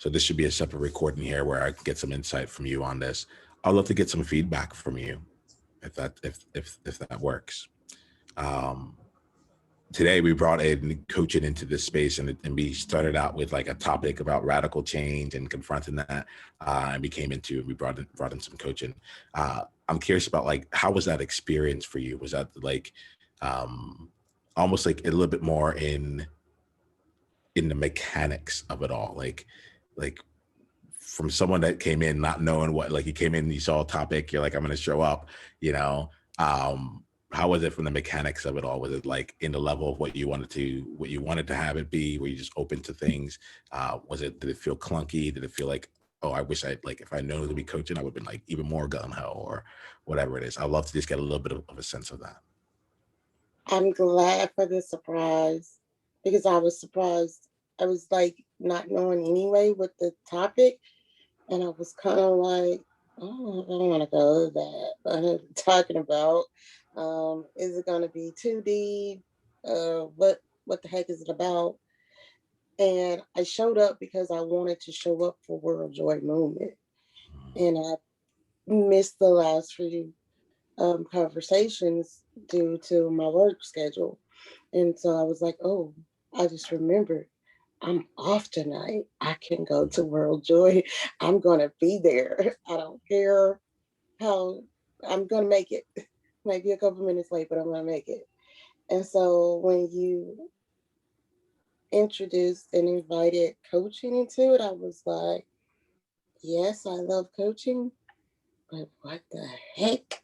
So this should be a separate recording here where I can get some insight from you on this. I'd love to get some feedback from you if that works. Um, Today we brought in coaching into this space, and we started out with like a topic about radical change and confronting that, and we brought in some coaching. I'm curious about like, how was that experience for you? Was that like um, almost like a little bit more in the mechanics of it all, like from someone that came in not knowing what, like you came in, you saw a topic, you're like, I'm going to show up, you know. How was it from the mechanics of it all? Was it like in the level of what you wanted to have it be? Were you just open to things? Did it feel clunky? Did it feel like, oh, I wish I, like, if I known to be coaching, I would have been like even more gung ho or whatever it is? I'd love to just get a little bit of a sense of that. I'm glad for the surprise because I was surprised. I was like not knowing anyway what the topic, and I was kind of like, oh, I don't want to go that. What are we talking about? Is it going to be too deep? What the heck is it about? And I showed up because I wanted to show up for World Joy Movement, and I missed the last few conversations due to my work schedule. And so I was like, oh, I just remembered I'm off tonight. I can go to World Joy. I'm going to be there. I don't care how I'm going to make it. Maybe a couple minutes late, but I'm going to make it. And so when you introduced and invited coaching into it, I was like, yes, I love coaching, but what the heck?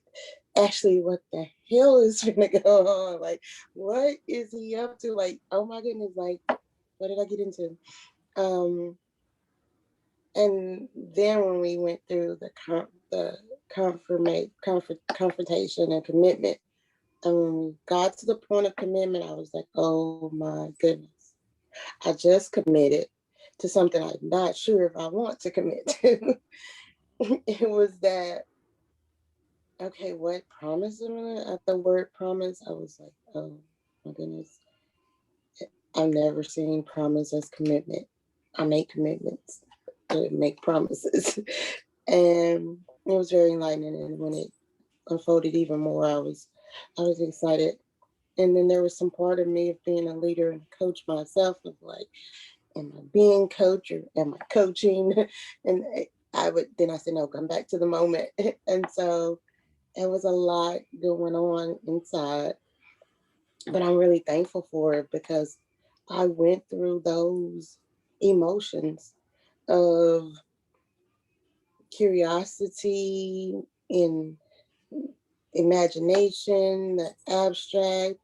Actually, what the hell is gonna go on? Like, what is he up to? Like, oh my goodness, like, what did I get into? Um, and then when we went through confrontation and commitment, got to the point of commitment, I was like, oh my goodness, I just committed to something I'm not sure if I want to commit to. It was that, okay, what promise am I? At the word promise, I was like, oh my goodness. I've never seen promise as commitment. I make commitments, I make promises. And it was very enlightening. And when it unfolded even more, I was excited. And then there was some part of me of being a leader and a coach myself of like, am I being coached or am I coaching? And then I said, no, come back to the moment. And so it was a lot going on inside, but I'm really thankful for it because I went through those emotions of curiosity and imagination, the abstract,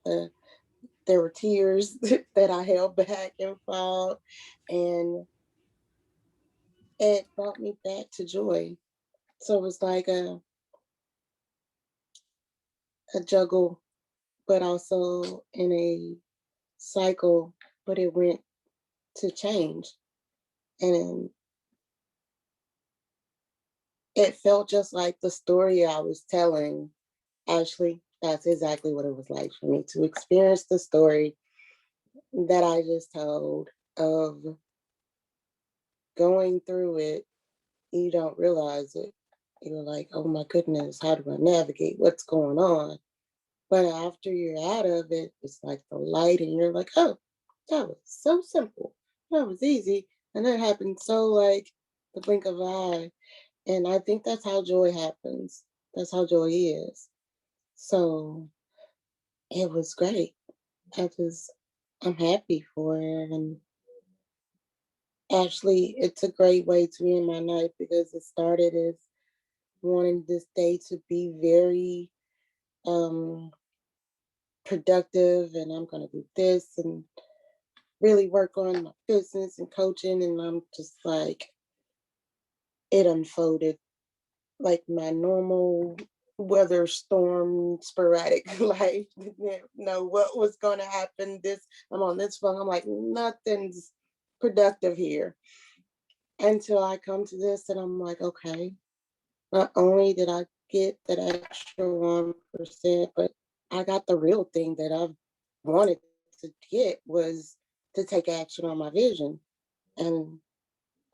there were tears that I held back and fought, and it brought me back to joy. So it was like a juggle, but also in a cycle, but it went to change. And it felt just like the story I was telling. Actually, that's exactly what it was like for me to experience the story that I just told of going through it. You don't realize it. You're like, oh my goodness, how do I navigate? What's going on? But after you're out of it, it's like the light, and you're like, oh, that was so simple. That was easy. And that happened so like the blink of an eye. And I think that's how joy happens. That's how joy is. So it was great. I'm happy for it. And actually, it's a great way to end my night because it started as wanting this day to be very um, productive, and I'm going to do this and really work on my business and coaching. And I'm just like, it unfolded like my normal weather storm sporadic life. Didn't know what was going to happen. I'm on this phone, I'm like, nothing's productive here until I come to this, and I'm like, okay, not only did I get that extra 1%, but I got the real thing that I've wanted to get was to take action on my vision. And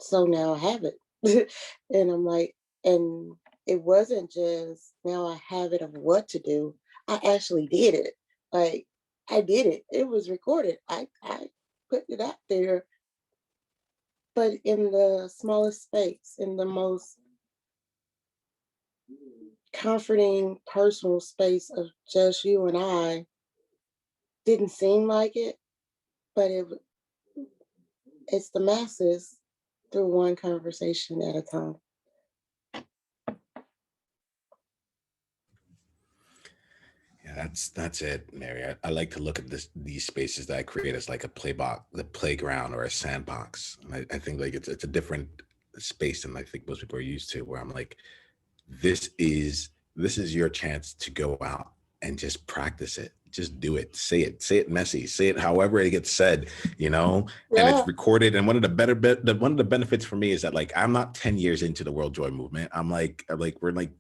So now I have it. And I'm like, and it wasn't just now I have it of what to do. I actually did it. Like I did it. It was recorded. I put it out there, but in the smallest space, in the most comforting personal space of just you and I. Didn't seem like it, but it's the masses through one conversation at a time. Yeah, that's it, Mary. I like to look at these spaces that I create as like a the playground or a sandbox. And I think like it's a different space than I think most people are used to, where I'm like, this is your chance to go out and just practice it. Just do it. Say it messy. Say it however it gets said, and it's Yeah. recorded. And one of the one of the benefits for me is that like I'm not 10 years into the World Joy movement. I'm like we're like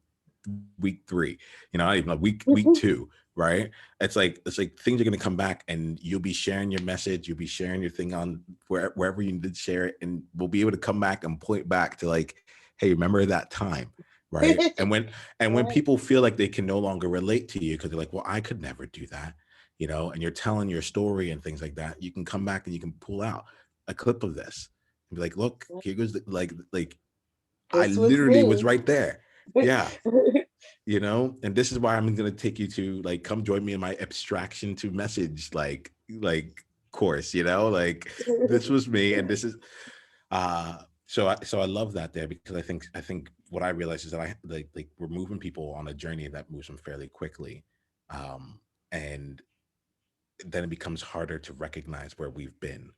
week 3, not even like week 2, right? It's like things are going to come back and you'll be sharing your message, you'll be sharing your thing on wherever you need to share it, and we'll be able to come back and point back to like, hey, remember that time, right? And when Right. people feel like they can no longer relate to you because they're like, well, I could never do that, and you're telling your story and things like that, you can come back and you can pull out a clip of this and be like, look, here goes like I This was literally was me. right there. Yeah. And this is why I'm going to take you to like come join me in my abstraction to message like course, like this was me, and this is so I love that there, because I think what I realize is that I like we're moving people on a journey that moves them fairly quickly, and then it becomes harder to recognize where we've been,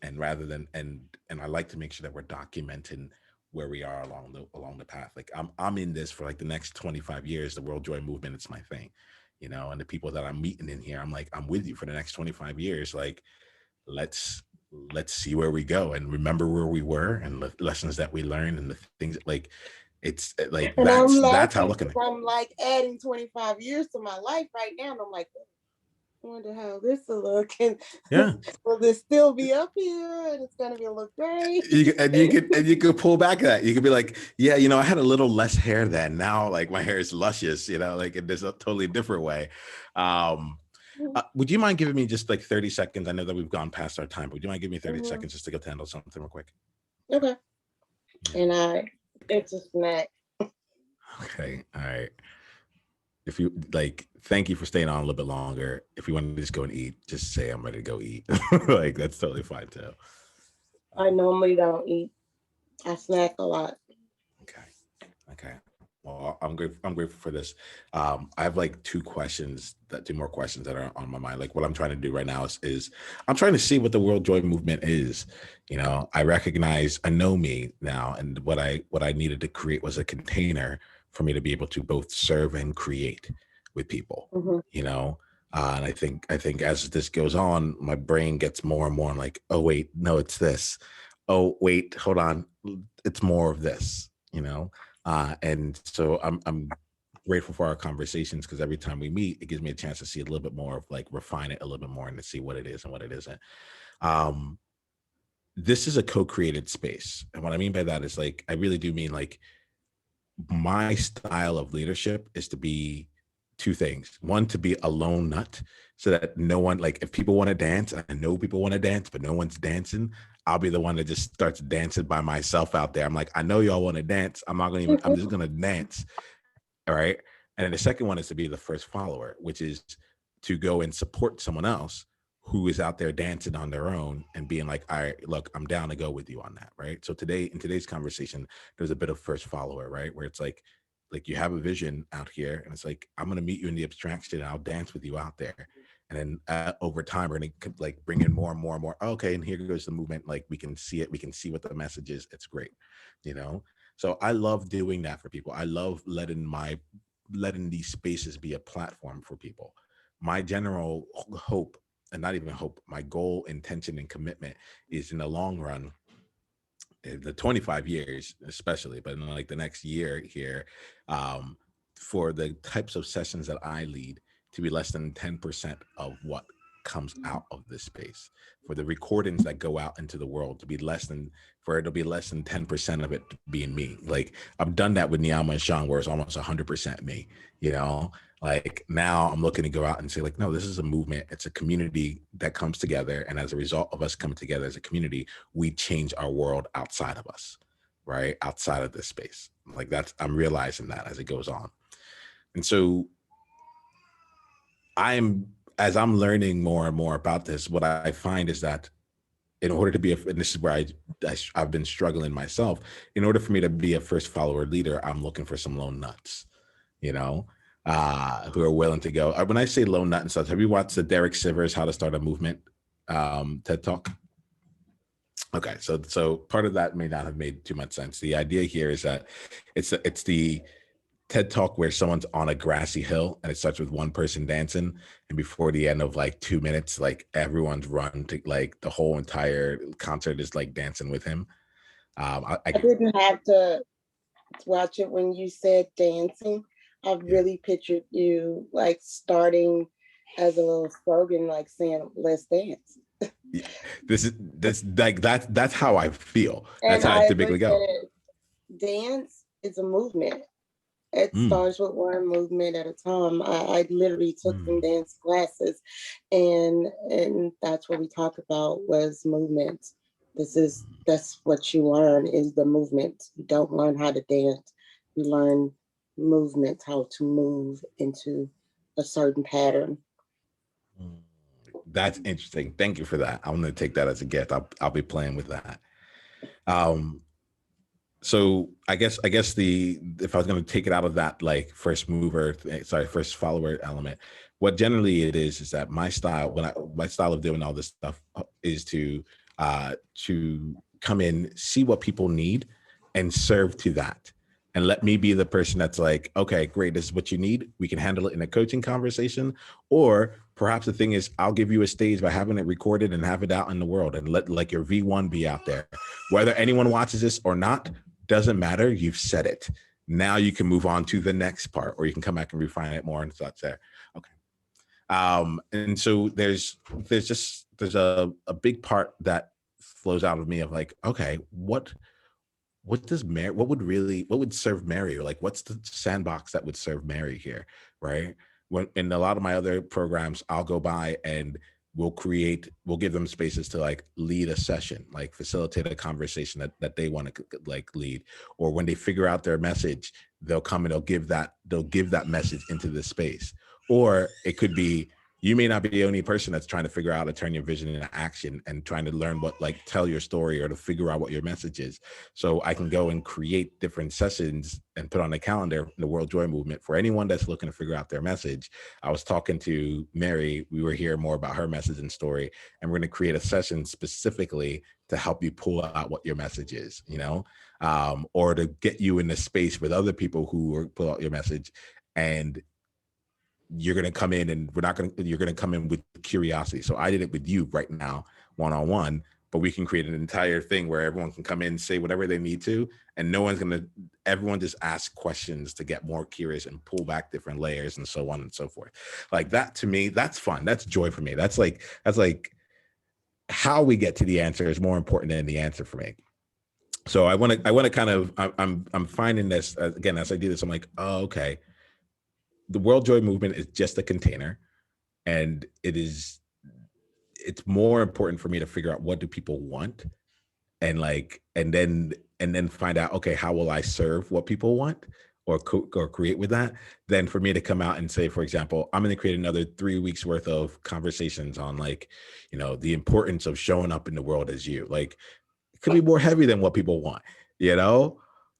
and rather than and I like to make sure that we're documenting where we are along the path. Like I'm in this for like the next 25 years. The World Joy movement, it's my thing, and the people that I'm meeting in here, I'm like, I'm with you for the next 25 years. Like let's let's see where we go and remember where we were and the lessons that we learned and the things like it's like And I'm that's how I'm laughing looking because at it. I'm like adding 25 years to my life right now. And I'm like, I wonder how this will look. And Yeah. will this still be up here? And it's gonna be a look great. You could pull back that. You could be like, yeah, I had a little less hair then. Now, like my hair is luscious, like in this a totally different way. Um, would you mind giving me just like 30 seconds? I know that we've gone past our time, but would you mind giving me 30 Mhm. seconds just to go handle something real quick? Okay. Yeah. And it's a snack. Okay. All right. If you like, thank you for staying on a little bit longer. If you want to just go and eat, just say I'm ready to go eat. Like that's totally fine too. I Um, normally don't eat. I snack a lot. okay. Okay. Well, I'm grateful for this. I have like two more questions that are on my mind. Like what I'm trying to do right now is I'm trying to see what the World Joy movement is. I know me now, and what I needed to create was a container for me to be able to both serve and create with people. Mhm. You know, and I think as this goes on, my brain gets more and more like, oh wait, no, it's this. Oh wait, hold on, it's more of this. And so I'm grateful for our conversations, because every time we meet, it gives me a chance to see a little bit more of like refine it a little bit more and to see what it is and what it isn't. Um, this is a co-created space. And what I mean by that is like, I really do mean like my style of leadership is to be two things. One, to be a lone nut, so that no one, like if people want to dance, I know people want to dance, but no one's dancing. I'll be the one that just starts dancing by myself out there. I'm like, I know y'all want to dance. I'm just going to dance. All right. And then the second one is to be the first follower, which is to go and support someone else who is out there dancing on their own and being like, all right, look, I'm down to go with you on that. Right. So in today's conversation, there's a bit of first follower, right? Where it's like you have a vision out here and it's like, I'm going to meet you in the abstraction and I'll dance with you out there. And then over time, we're going to like bring in more and more and more. Okay. And here goes the movement. Like we can see it. We can see what the message is. It's great. You know? So I love doing that for people. I love letting these spaces be a platform for people. My general hope, and not even hope, my goal, intention, and commitment is in the long run, in the 25 years especially, but in like the next year here, um, for the types of sessions that I lead to be less than 10% of what comes out of this space, for the recordings that go out into the world to be less than, for it to be less than 10% of it being me. Like I've done that with Niyama and Sean, where it's almost 100% me, you know? Like now I'm looking to go out and say like, no, this is a movement. It's a community that comes together. And as a result of us coming together as a community, we change our world outside of us, right? Outside of this space. Like I'm realizing that as it goes on. And so as I'm learning more and more about this, what I find is that in order to be and this is where I've been struggling myself, in order for me to be a first follower leader, I'm looking for some lone nuts, you know, who are willing to go. When I say lone nut and stuff, have you watched the Derek Sivers How to Start a Movement TED Talk? Okay, so part of that may not have made too much sense. The idea here is that it's the TED Talk where someone's on a grassy hill and it starts with one person dancing, and before the end of like 2 minutes, like everyone's run to like the whole entire concert is like dancing with him. I didn't have to watch it when you said dancing. I really pictured you like starting as a little slogan, like saying, "Let's dance." Yeah, this like that's how I feel. That's And how I typically go. Dance is a movement. It starts with one movement at a time. I literally took some dance classes, and that's what we talk about was movement. That's what you learn is the movement. You don't learn how to dance. You learn movement, how to move into a certain pattern. That's interesting. Thank you for that. I'm going to take that as a gift. I'll be playing with that. So I guess if I was going to take it out of that like first follower element, what generally it is that my style of doing all this stuff is to come in, see what people need, and serve to that. And let me be the person that's like, okay, great, this is what you need. We can handle it in a coaching conversation. Or perhaps the thing is, I'll give you a stage by having it recorded and have it out in the world and let like your V1 be out there. Whether anyone watches this or not, doesn't matter. You've said it. Now you can move on to the next part, or you can come back and refine it more and thoughts there. Okay. And so there's a big part that flows out of me of like, okay, what would serve Mary? Or like, what's the sandbox that would serve Mary here, right? When in a lot of my other programs, I'll go by and we'll give them spaces to like lead a session, like facilitate a conversation that they want to like lead. Or when they figure out their message, they'll come and they'll give that message into this space. Or it could be, you may not be the only person that's trying to figure out how to turn your vision into action and trying to learn tell your story or to figure out what your message is. So I can go and create different sessions and put on the calendar the World Joy Movement for anyone that's looking to figure out their message. I was talking to Mary, we were hearing more about her message and story, and we're going to create a session specifically to help you pull out what your message is, or to get you in the space with other people who pull out your message. And you're going to come in and you're going to come in with curiosity. So I did it with you right now, one-on-one, but we can create an entire thing where everyone can come in, say whatever they need to, and everyone just ask questions to get more curious and pull back different layers and so on and so forth. Like that, to me, that's fun. That's joy for me. That's like how we get to the answer is more important than the answer for me. So I want to kind of, I'm finding this again, as I do this, I'm like, oh, okay. The World Joy Movement is just a container, and it's more important for me to figure out what do people want, and then find out, okay, how will I serve what people want or create with that, than for me to come out and say, for example, I'm going to create another 3 weeks worth of conversations on the importance of showing up in the world as you. Like, it could be more heavy than what people want,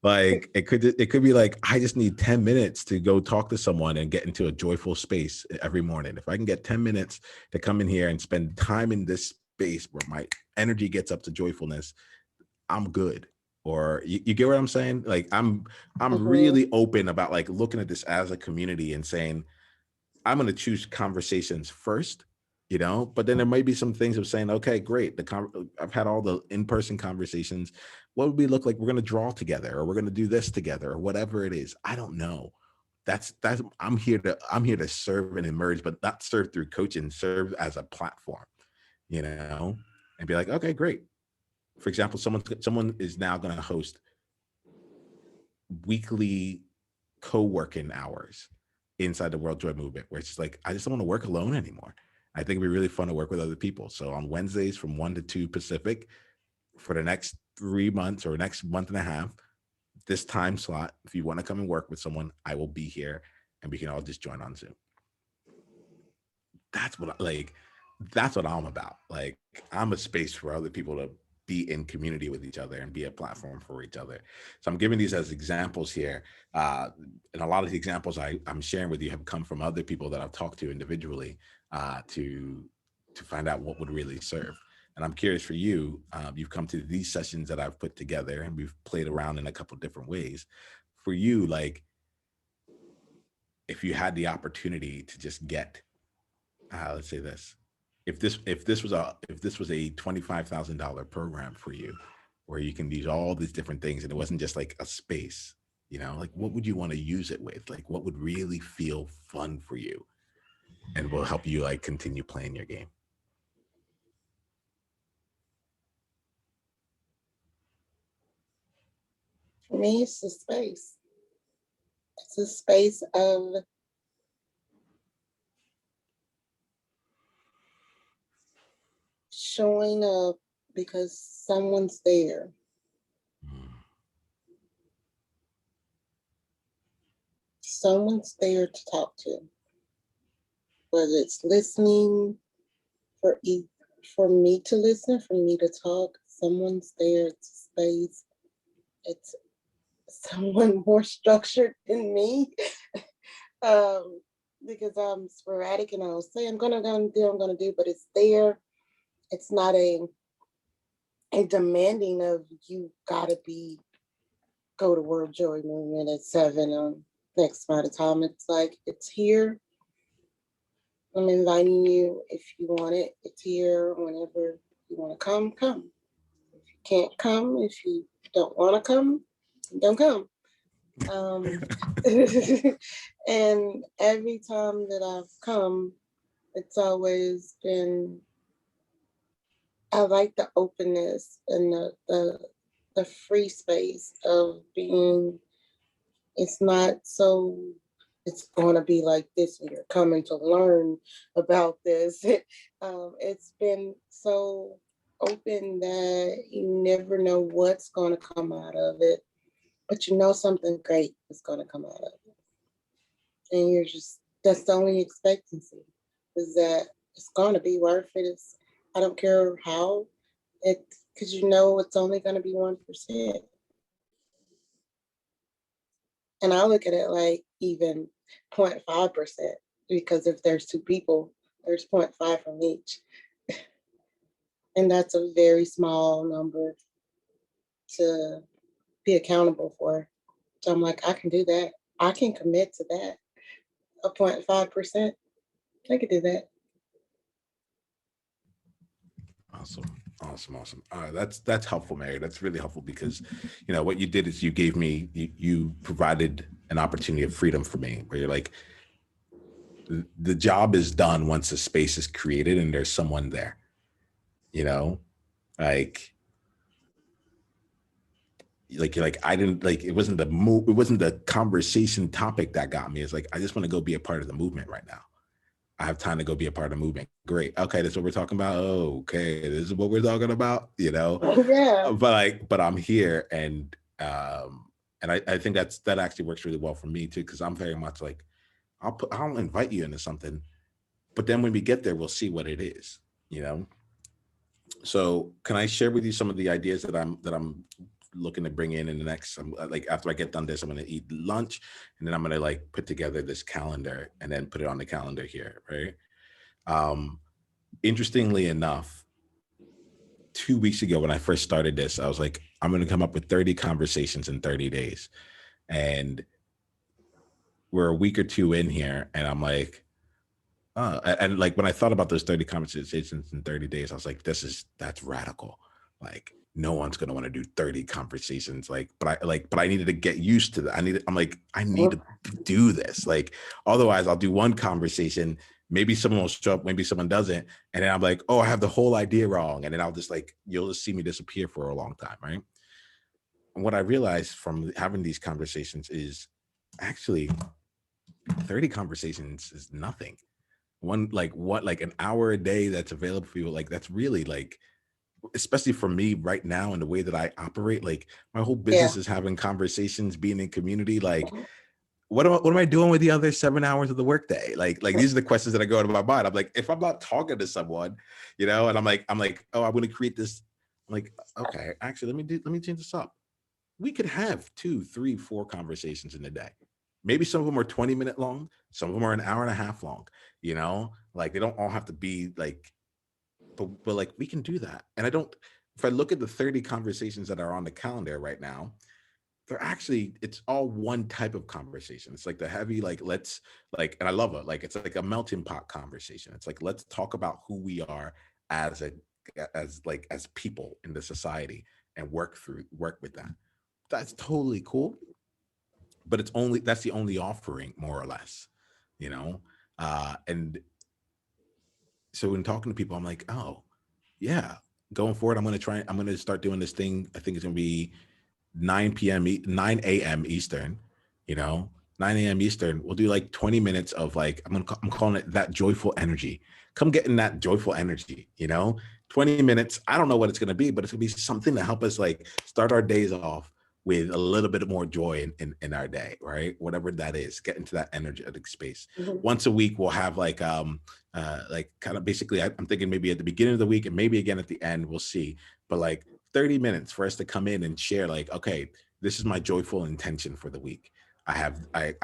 Like it could be like, I just need 10 minutes to go talk to someone and get into a joyful space every morning. If I can get 10 minutes to come in here and spend time in this space where my energy gets up to joyfulness, I'm good. Or you get what I'm saying? Like I'm really open about like looking at this as a community and saying, I'm going to choose conversations first, but then there might be some things of saying, okay, great. I've had all the in-person conversations. What would we look like? We're going to draw together, or we're going to do this together, or whatever it is. I don't know. that's I'm here to serve and emerge, but not serve through coaching, serve as a platform, you know, and be like, okay, great. For example, someone is now going to host weekly co-working hours inside the World Joy Movement, where it's like, I just don't want to work alone anymore. I think it'd be really fun to work with other people. So on Wednesdays from 1 to 2 Pacific for the next 3 months or next month and a half, this time slot, if you want to come and work with someone, I will be here and we can all just join on Zoom. That's what I'm about. Like, I'm a space for other people to be in community with each other and be a platform for each other. So I'm giving these as examples here. And a lot of the examples I'm sharing with you have come from other people that I've talked to individually to find out what would really serve. And I'm curious for you, you've come to these sessions that I've put together and we've played around in a couple different ways. For you, like, if you had the opportunity to just get, let's say this, if this was a $25,000 program for you, where you can use all these different things and it wasn't just like a space, like what would you want to use it with? Like what would really feel fun for you and will help you like continue playing your game? For me, it's a space. It's a space of showing up because someone's there. Someone's there to talk to. Whether it's listening for me to listen, for me to talk, someone's there. It's a space. It's someone more structured than me. Because I'm sporadic and I'll say I'm gonna do, but it's there. It's not a demanding of you gotta go to World Joy Movement at 7 on next amount of time. It's like it's here. I'm inviting you if you want it. It's here whenever you want to come. If you can't come, if you don't want to come, don't come. And every time that I've come, it's always been, I like the openness and the free space of being, it's not so, it's going to be like this and you're coming to learn about this. It's been so open that you never know what's going to come out of it, but you know something great is going to come out of it. And you're just, that's the only expectancy, is that it's going to be worth it. I don't care how, because you know it's only going to be 1%. And I look at it like even 0.5%, because if there's 2 people, there's 0.5 from each. And that's a very small number to be accountable for. So I'm like, I can do that. I can commit to that. A 0.5%, I could do that. Awesome. That's helpful, Mary. That's really helpful because, what you did is you provided an opportunity of freedom for me, where you're like, the job is done once the space is created and there's someone there, like you're like, I didn't like, it wasn't the conversation topic that got me. It's like, I just want to go be a part of the movement right now. I have time to go be a part of the movement. Great. Okay, that's what we're talking about. Oh, okay, this is what we're talking about, Yeah. But I'm here, and I think that actually works really well for me too, because I'm very much like, I'll invite you into something, but then when we get there, we'll see what it is, So can I share with you some of the ideas that I'm looking to bring in the next, like after I get done this, I'm going to eat lunch and then I'm going to like put together this calendar and then put it on the calendar here. Right. Interestingly enough, 2 weeks ago, when I first started this, I was like, I'm going to come up with 30 conversations in 30 days. And we're a week or two in here and I'm like, and like when I thought about those 30 conversations in 30 days, I was like, that's radical. Like no one's gonna want to do 30 conversations. But I needed to get used to that. I need to do this. Like otherwise I'll do one conversation, maybe someone will show up, maybe someone doesn't, and then I'm like, oh, I have the whole idea wrong. And then I'll just like, you'll just see me disappear for a long time, right? And what I realized from having these conversations is actually 30 conversations is nothing. Like an hour a day that's available for you, like that's really like, especially for me right now and the way that I operate, like my whole business is having conversations, being in community. Like, what am I doing with the other 7 hours of the workday? Like these are the questions that I go into my mind. I'm like, if I'm not talking to someone, and I'm like, oh, I'm going to create this. I'm like, okay, actually, let me change this up. We could have 2, 3, 4 conversations in a day. Maybe some of them are 20-minute long. Some of them are an hour and a half long, like they don't all have to be like, but like we can do that. And if I look at the 30 conversations that are on the calendar right now, it's all one type of conversation. It's like the heavy, like, and I love it. Like, it's like a melting pot conversation. It's like, let's talk about who we are as people in the society and work with that. That's totally cool. But that's the only offering, more or less, you know? And so when talking to people, I'm like, oh yeah, going forward, I'm going to start doing this thing. I think it's going to be 9 a.m. Eastern, 9 a.m. Eastern. We'll do like 20 minutes of like, I'm calling it that joyful energy. Come get in that joyful energy, 20 minutes. I don't know what it's going to be, but it's going to be something to help us like start our days off with a little bit more joy in our day, right? Whatever that is, get into that energetic space. Once a week, we'll have like kind of basically, I'm thinking maybe at the beginning of the week and maybe again at the end, we'll see. But like 30 minutes for us to come in and share like, okay, this is my joyful intention for the week. I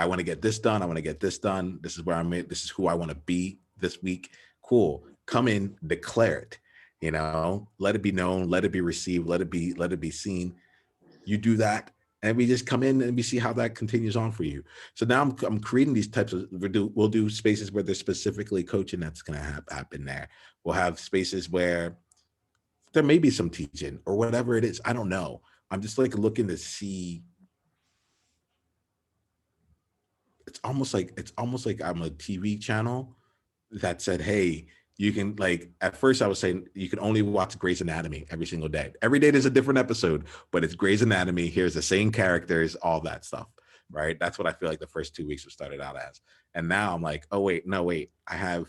want to get this done. I want to get this done. This is where I'm at. This is who I want to be this week. Cool. Come in, declare it, let it be known, let it be received, let it be seen. You do that, and we just come in and we see how that continues on for you. So now I'm creating these types of, we'll do spaces where there's specifically coaching that's going to happen there. We'll have spaces where there may be some teaching or whatever it is. I don't know. I'm just like looking to see. It's almost like I'm a TV channel that said, hey, you can, like, at first I was saying you can only watch Grey's Anatomy every single day. Every day there's a different episode, but it's Grey's Anatomy. Here's the same characters, all that stuff, right? That's what I feel like the first 2 weeks have started out as. And now I'm like, oh, wait, no, wait. I have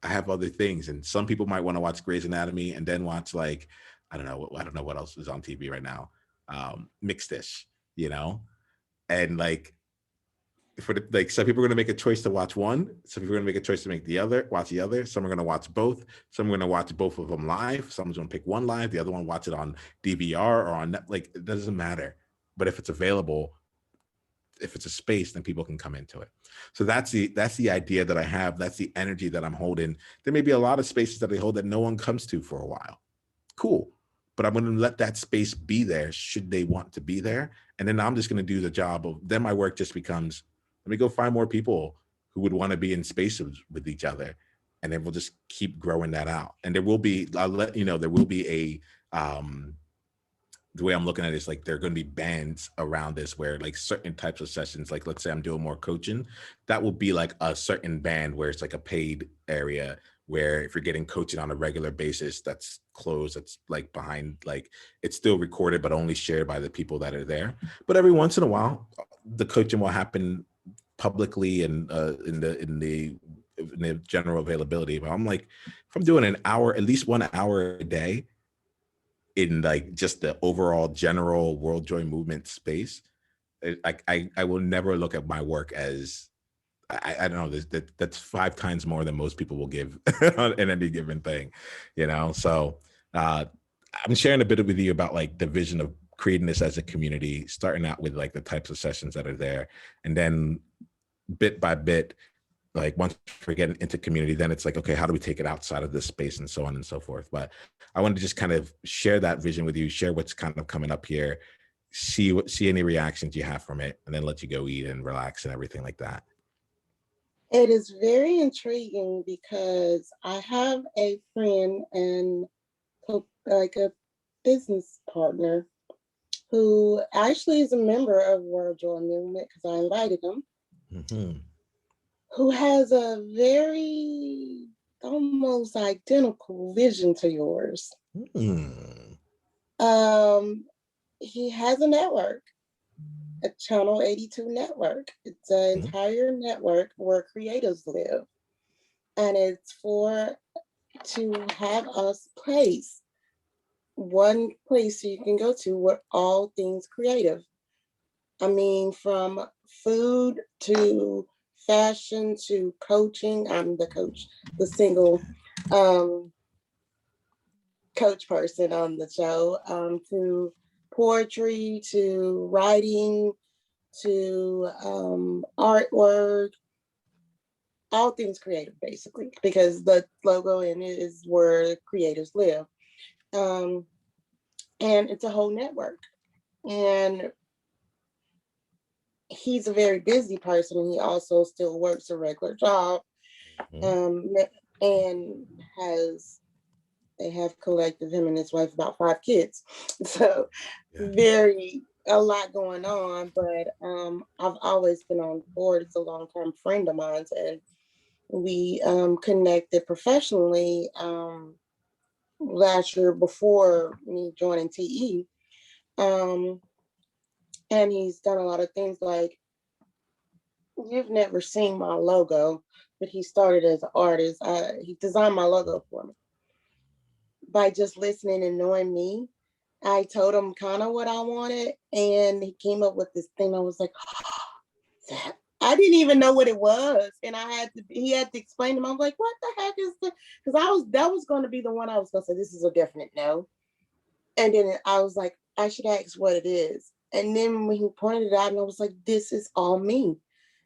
other things. And some people might want to watch Grey's Anatomy and then watch like, I don't know what else is on TV right now. Mixed-ish, and like, some people are going to make a choice to watch one. Some people are going to make a choice to watch the other. Some are going to watch both. Some are going to watch both of them live. Someone's going to pick one live. The other one watch it on DVR or on Netflix. Like, it doesn't matter. But if it's available, if it's a space, then people can come into it. So that's the idea that I have. That's the energy that I'm holding. There may be a lot of spaces that they hold that no one comes to for a while. Cool. But I'm going to let that space be there should they want to be there. And then I'm just going to do the job of, then my work just becomes, let me go find more people who would want to be in spaces with each other. And then we'll just keep growing that out. And there will be, I'll let you know, there will be the way I'm looking at it is like, there are going to be bands around this where like certain types of sessions, like let's say I'm doing more coaching, that will be like a certain band where it's like a paid area where if you're getting coaching on a regular basis, that's closed, that's like behind, like it's still recorded, but only shared by the people that are there. But every once in a while, the coaching will happen publicly and in the general availability. But I'm like, if I'm doing an hour, at least 1 hour a day in like just the overall general World Joy Movement space, I will never look at my work as, I don't know, that's 5 times more than most people will give in any given thing, So I'm sharing a bit with you about like the vision of creating this as a community, starting out with like the types of sessions that are there. And then bit by bit, like once we're getting into community, then it's like, okay, how do we take it outside of this space and so on and so forth. But I wanted to just kind of share that vision with you, share what's kind of coming up here, see any reactions you have from it, and then let you go eat and relax and everything like that. It is very intriguing because I have a friend and like a business partner who actually is a member of World Joy Movement because I invited him, who has a very almost identical vision to yours. He has a network, a Channel 82 network. It's an entire network where creatives live. And it's to have us place one place you can go to where all things creative. I mean, from food to fashion to coaching. I'm the coach, the single coach person on the show, to poetry, to writing, to artwork, all things creative, basically, because the logo in it is where creators live. And it's a whole network. And he's a very busy person, and he also still works a regular job, and they have collective, him and his wife, about 5 kids. So a lot going on, but I've always been on board. It's a long-term friend of mine, and we connected professionally last year before me joining TE. And he's done a lot of things, like, you've never seen my logo, but he started as an artist. He designed my logo for me. By just listening and knowing me, I told him kind of what I wanted, and he came up with this thing. I was like, oh, I didn't even know what it was, and he had to explain to me. I'm like, what the heck is this? Because that was going to be the one I was going to say, this is a definite no. And then I was like, I should ask what it is. And then when he pointed it out, and I was like, this is all me.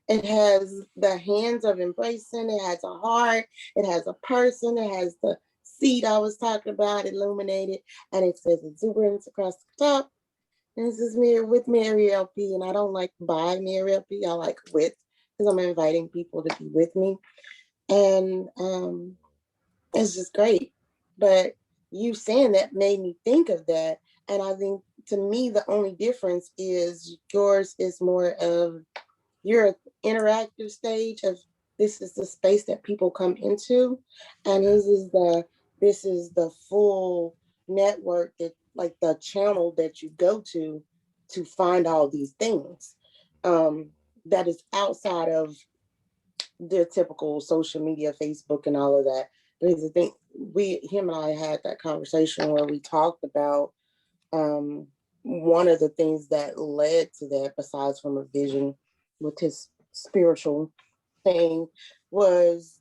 It has the hands of embracing, it has a heart, it has a person, it has the seed I was talking about, illuminated, and it says exuberance across the top. And this is with Mary LP, and I don't like by Mary LP, I like with, because I'm inviting people to be with me. And it's just great. But you saying that made me think of that. And I think, to me, the only difference is yours is more of your interactive stage of, this is the space that people come into, and this is the full network, that, like, the channel that you go to find all these things, that is outside of the typical social media, Facebook and all of that. Because I think him and I had that conversation where we talked about one of the things that led to that, besides from a vision with his spiritual thing, was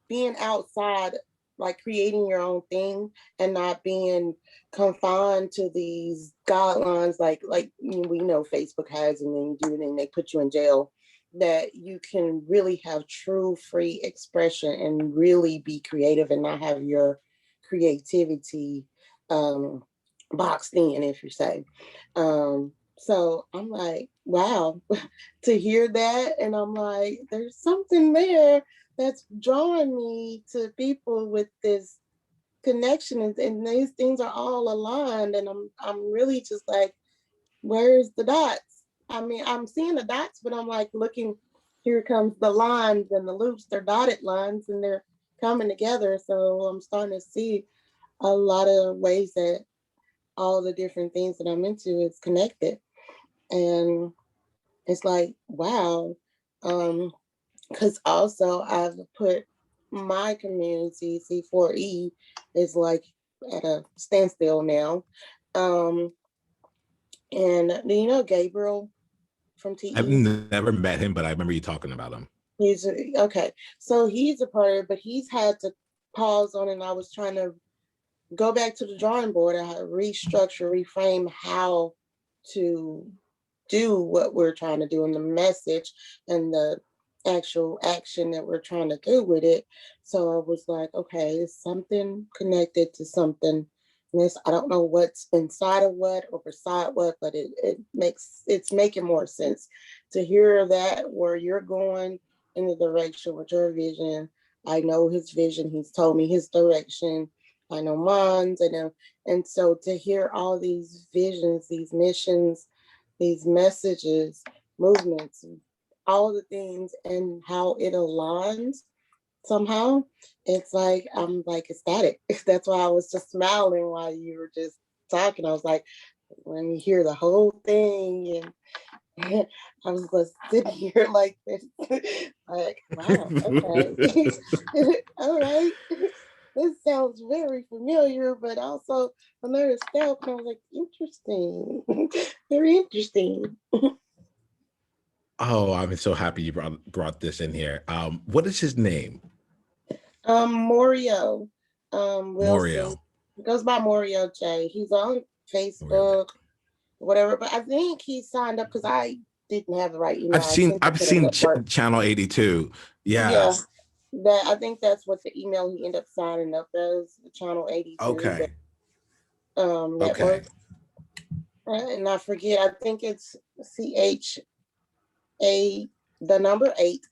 being outside, like creating your own thing and not being confined to these guidelines, like we know Facebook has, and then you do it and they put you in jail. That you can really have true free expression and really be creative and not have your creativity boxed in, if you say. So I'm like, wow, to hear that. And I'm like, there's something there that's drawing me to people with this connection. And these things are all aligned. And I'm really just like, where's the dots? I mean, I'm seeing the dots, but I'm like looking, here comes the lines and the loops. They're dotted lines and they're coming together. So I'm starting to see a lot of ways that all the different things that I'm into is connected. And it's like, wow. Because also I've put my community, C4E, is like at a standstill now. And do you know Gabriel from TE? I've never met him, but I remember you talking about him. Okay. So he's a part of it, but he's had to pause on it. And I was trying to go back to the drawing board. I had to restructure, reframe how to do what we're trying to do, and the message and the actual action that we're trying to do with it. So I was like, okay, it's something connected to something. I don't know what's inside of what or beside what, but it's making more sense to hear that, where you're going in the direction with your vision. I know his vision. He's told me his direction. Final Minds, and so to hear all these visions, these missions, these messages, movements, all the things, and how it aligns somehow, it's like I'm like ecstatic. That's why I was just smiling while you were just talking. I was like, when you hear the whole thing, and I was just sitting here like this, like, wow, okay, all right. This sounds very familiar, but also another step. And I was like, interesting, very interesting. Oh, I'm so happy you brought this in here. What is his name? Morio, Wilson. Morio. He goes by Morio J. He's on Morio. Facebook, whatever. But I think he signed up because I didn't have the right email. I've seen I sent it at work. Channel 82. Yeah. Yeah, that I think that's what the email he ended up signing up as, Channel 82. Okay. Network. Okay. And I forget. I think it's CHA, the number 8.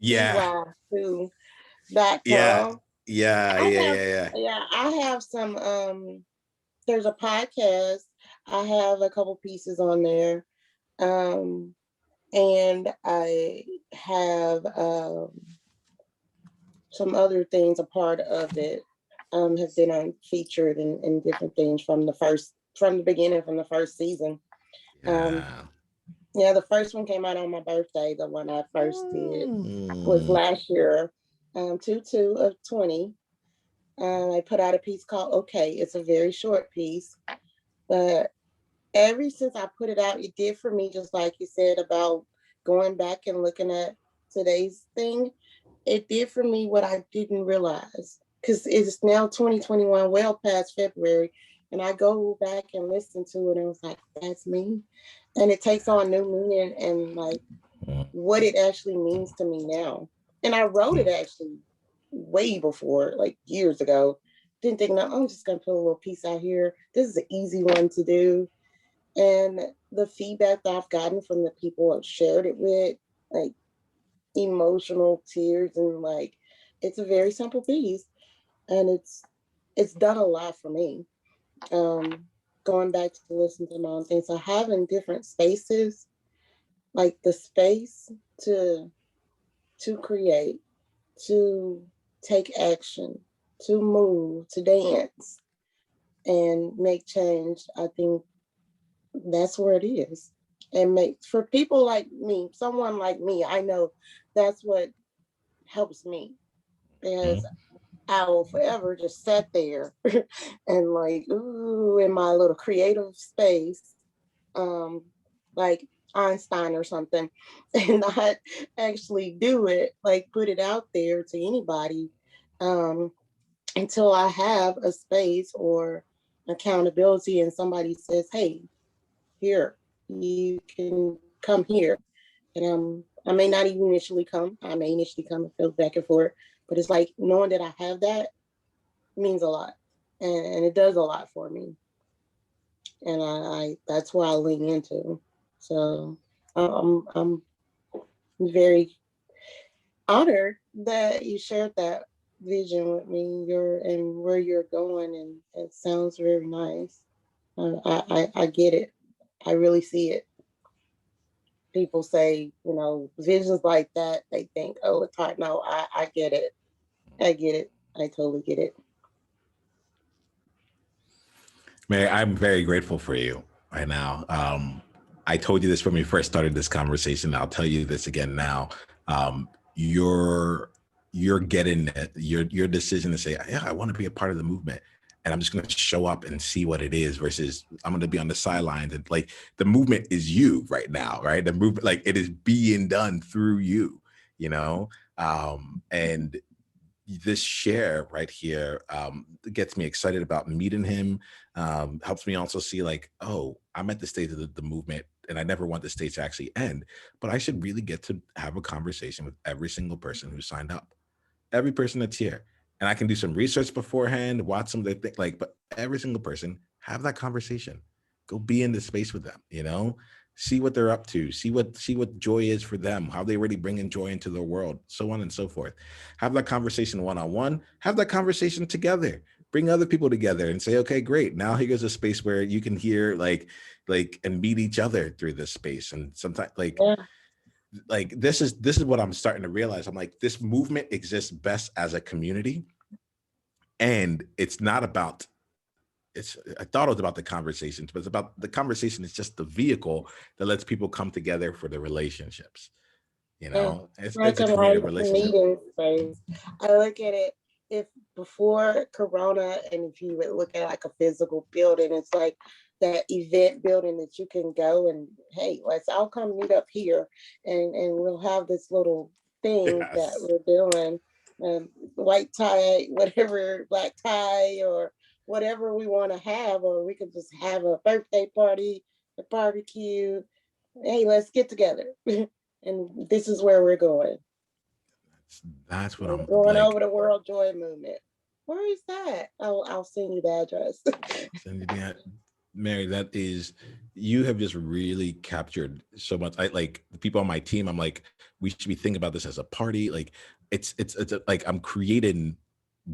Yeah. .com. Yeah. Yeah. I have some. There's a podcast. I have a couple pieces on there, and I have some other things a part of it. Have been featured in different things from the beginning, from the first season. Yeah, the first one came out on my birthday. The one I first did was last year, 2/2/20. I put out a piece called "Okay." It's a very short piece, but ever since I put it out, it did for me, just like you said about going back and looking at today's thing. It did for me what I didn't realize, because it's now 2021, well past February, and I go back and listen to it, and I was like, that's me. And it takes on new meaning and like what it actually means to me now. And I wrote it actually way before, like years ago. Didn't think, no, I'm just gonna put a little piece out here. This is an easy one to do. And the feedback that I've gotten from the people I've shared it with, like emotional tears, and like it's a very simple piece, and it's done a lot for me. Going back to listen to my own things, so having different spaces, like the space to create, to take action, to move, to dance, and make change. I think that's where it is. And for people like me, someone like me, I know that's what helps me, because I will forever just sit there and like, ooh, in my little creative space, like Einstein or something, and not actually do it, like put it out there to anybody, until I have a space or accountability, and somebody says, hey, here, you can come here. And I may not even initially come. I may initially come and feel back and forth, but it's like knowing that I have that means a lot, and it does a lot for me. And I that's why I lean into. So I'm very honored that you shared that vision with me, and where you're going, and it sounds very nice. I get it. I really see it. People say, visions like that, they think, oh, it's hard. No, I get it. I get it. I totally get it. Mary, I'm very grateful for you right now. I told you this when we first started this conversation. I'll tell you this again now. You're getting it. Your decision to say, yeah, I want to be a part of the movement, and I'm just going to show up and see what it is, versus I'm going to be on the sidelines. And like, the movement is you right now, right? The movement, like, it is being done through you, and this share right here gets me excited about meeting him. Helps me also see like, oh, I'm at the stage of the movement, and I never want the stage to actually end, but I should really get to have a conversation with every single person who signed up, every person that's here. And I can do some research beforehand, watch some of the things, like, but every single person, have that conversation. Go be in the space with them, see what they're up to, see what joy is for them, how they really bringing joy into the world, so on and so forth. Have that conversation one-on-one, have that conversation together, bring other people together and say, okay, great. Now here's a space where you can hear and meet each other through this space. And sometimes this is what I'm starting to realize. I'm like, this movement exists best as a community. And it's not about, I thought it was about the conversations, but it's about the conversation is just the vehicle that lets people come together for the relationships. You know, it's like a a creative like relationship. meeting space. I look at it, if before Corona, and if you would look at like a physical building, it's like that event building that you can go and, hey, let's all come meet up here, and we'll have this little thing that Yes. we're doing, white tie, whatever, black tie, or whatever we want to have, or we could just have a birthday party, a barbecue. Hey, let's get together. And this is where we're going. That's what We're I'm going like. over the World Joy Movement. Where is that? I'll send you the address. Mary, that is, you have just really captured so much. I like the people on my team. I'm like, we should be thinking about this as a party. Like, it's like I'm creating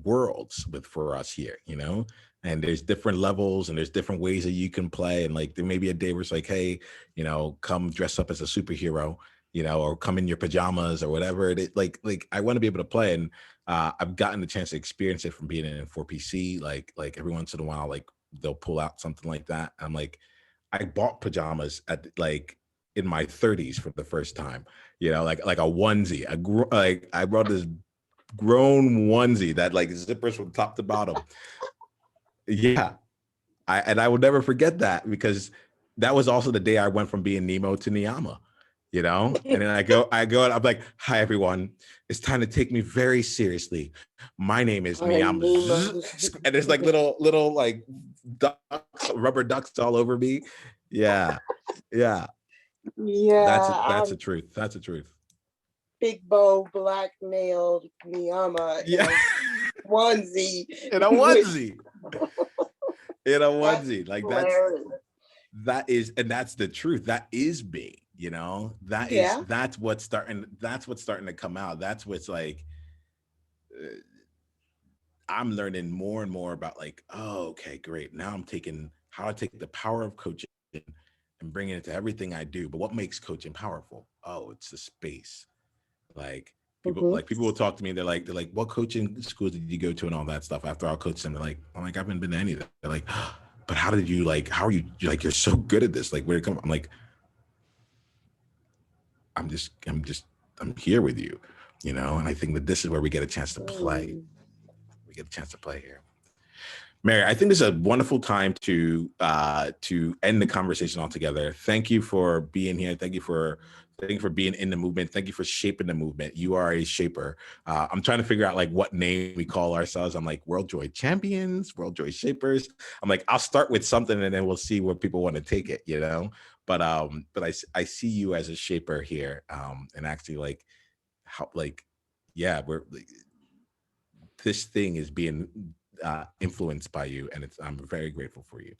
worlds for us here, you know. And there's different levels and there's different ways that you can play. And like, there may be a day where it's like, hey, you know, come dress up as a superhero, you know, or come in your pajamas or whatever it is. Like I want to be able to play, and I've gotten the chance to experience it from being in 4PC. Like every once in a while, like they'll pull out something like that. I'm like, I bought pajamas at in my 30s for the first time, you know, like a onesie. I brought this grown onesie that like zippers from top to bottom. Yeah. I will never forget that, because that was also the day I went from being Nemo to Niyama, you know? And then I go and I'm like, hi everyone. It's time to take me very seriously. My name is Niyama. And there's like little like ducks, rubber ducks all over me. Yeah. Yeah. Yeah, That's the truth. That's the truth. big bow, black nailed Niyama in Yeah. a onesie. In a onesie. In a onesie. That's Like hilarious. and that's the truth. That is me, you know. That's what's starting to come out. That's what's like, I'm learning more and more about like, oh, okay, great. Now I'm taking how I take the power of coaching and bring it to everything I do. But what makes coaching powerful? Oh, it's the space. Like people will talk to me. They're like, what coaching schools did you go to and all that stuff? After I'll coach them, they're like, I'm like, I haven't been to any of them. They're like, oh, but how are you like, you're so good at this. Like, where'd it come from? I'm like, I'm here with you, you know? And I think that this is where we get a chance to play. We get a chance to play here. Mary, I think this is a wonderful time to end the conversation altogether. Thank you for being here. Thank you for being in the movement. Thank you for shaping the movement. You are a shaper. I'm trying to figure out like what name we call ourselves. I'm like World Joy Champions, World Joy Shapers. I'm like, I'll start with something and then we'll see where people want to take it, you know? But I see you as a shaper here, and actually like how like, yeah, we're like, this thing is being influenced by you, and I'm very grateful for you.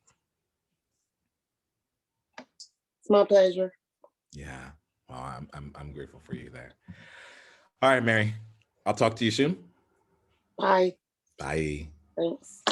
It's my pleasure. Yeah, well, I'm grateful for you there. All right, Mary, I'll talk to you soon. Bye. Bye. Thanks.